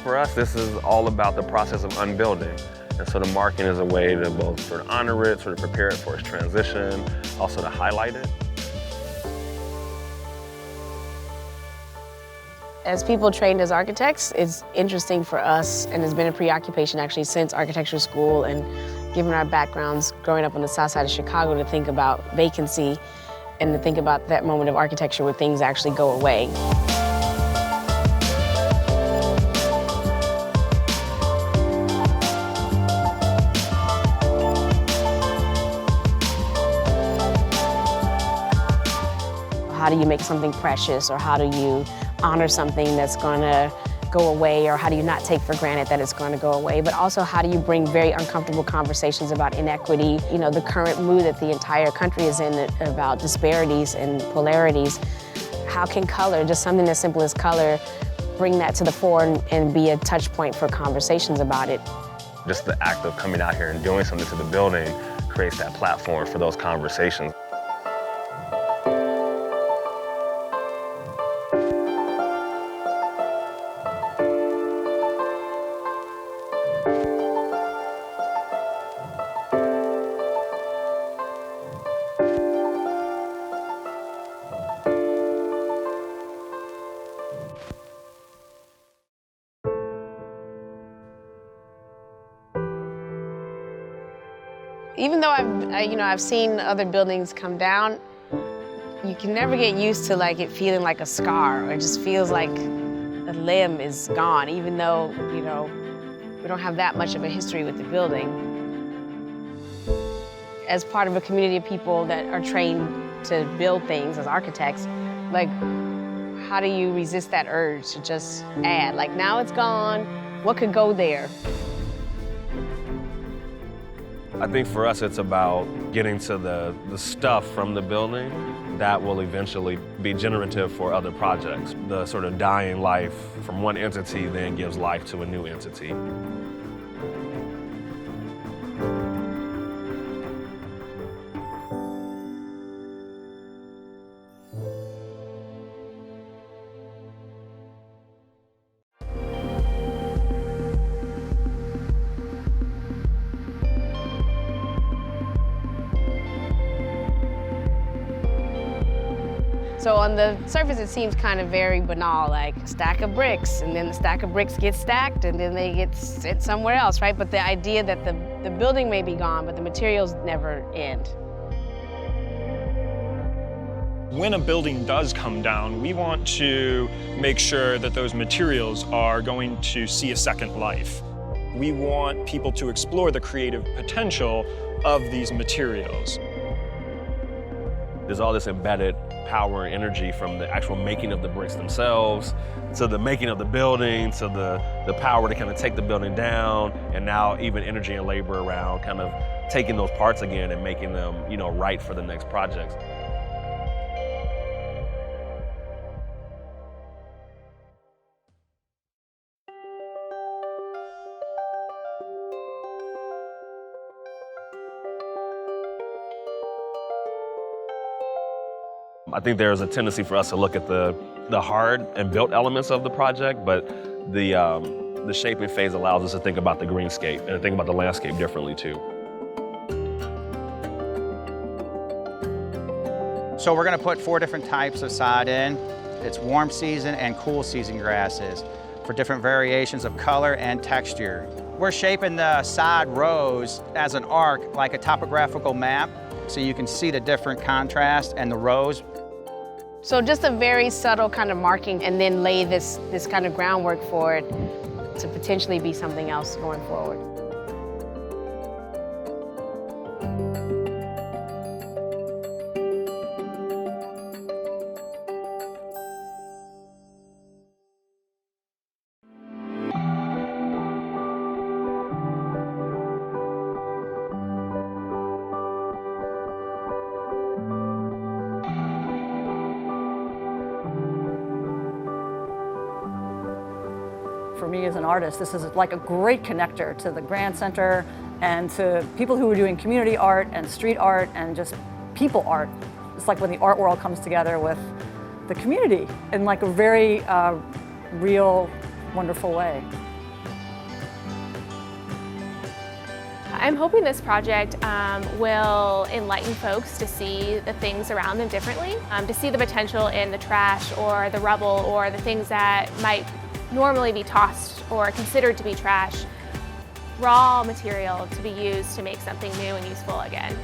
For us, this is all about the process of unbuilding. And so the marking is a way to both sort of honor it, sort of prepare it for its transition, also to highlight it. As people trained as architects, it's interesting for us, and it's been a preoccupation actually since architecture school and given our backgrounds growing up on the south side of Chicago, to think about vacancy and to think about that moment of architecture where things actually go away. How do you make something precious, or how do you honor something that's gonna go away, or how do you not take for granted that it's gonna go away? But also, how do you bring very uncomfortable conversations about inequity, you know, the current mood that the entire country is in about disparities and polarities. How can color, just something as simple as color, bring that to the fore and be a touch point for conversations about it? Just the act of coming out here and doing something to the building creates that platform for those conversations. Even though I've seen other buildings come down, you can never get used to like it feeling like a scar, or it just feels like a limb is gone, even though, you know, we don't have that much of a history with the building. As part of a community of people that are trained to build things as architects, like, how do you resist that urge to just add? Like, now it's gone, what could go there? I think for us, it's about getting to the stuff from the building that will eventually be generative for other projects. The sort of dying life from one entity then gives life to a new entity. So on the surface, it seems kind of very banal, like a stack of bricks, and then the stack of bricks gets stacked, and then they get sent somewhere else, right? But the idea that the building may be gone, but the materials never end. When a building does come down, we want to make sure that those materials are going to see a second life. We want people to explore the creative potential of these materials. There's all this embedded power and energy from the actual making of the bricks themselves, to the making of the building, to the power to kind of take the building down, and now even energy and labor around kind of taking those parts again and making them, you know, right for the next project. I think there's a tendency for us to look at the hard and built elements of the project, but the shaping phase allows us to think about the greenscape and to think about the landscape differently too. So we're gonna put 4 different types of sod in. It's warm season and cool season grasses for different variations of color and texture. We're shaping the sod rows as an arc, like a topographical map, so you can see the different contrast and the rows. So just a very subtle kind of marking, and then lay this kind of groundwork for it to potentially be something else going forward. for me as an artist, this is like a great connector to the Grand Center and to people who are doing community art and street art and just people art. It's like when the art world comes together with the community in like a very real, wonderful way. I'm hoping this project will enlighten folks to see the things around them differently, to see the potential in the trash or the rubble or the things that might normally be tossed or considered to be trash, raw material to be used to make something new and useful again.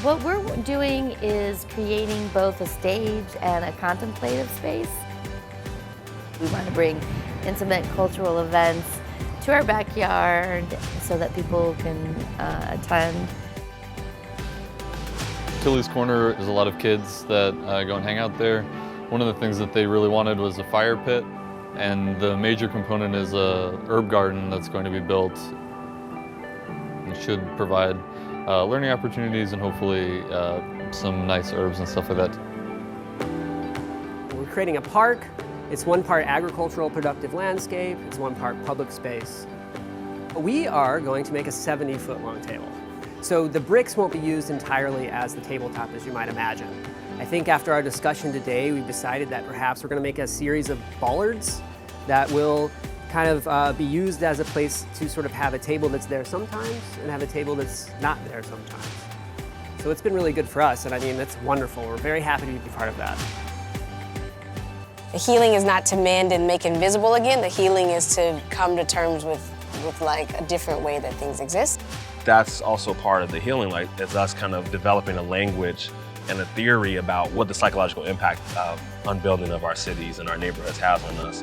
What we're doing is creating both a stage and a contemplative space. We want to bring intimate cultural events to our backyard so that people can attend. Tilly's Corner is a lot of kids that go and hang out there. One of the things that they really wanted was a fire pit, and the major component is a herb garden that's going to be built. It should provide learning opportunities and hopefully some nice herbs and stuff like that. We're creating a park. It's one part agricultural productive landscape, it's one part public space. We are going to make a 70-foot long table. So the bricks won't be used entirely as the tabletop as you might imagine. I think after our discussion today, we've decided that perhaps we're going to make a series of bollards that will kind of be used as a place to sort of have a table that's there sometimes and have a table that's not there sometimes. So it's been really good for us, and I mean, that's wonderful. We're very happy to be part of that. The healing is not to mend and make invisible again. The healing is to come to terms with like a different way that things exist. That's also part of the healing, like it's us kind of developing a language and a theory about what the psychological impact of unbuilding of our cities and our neighborhoods has on us.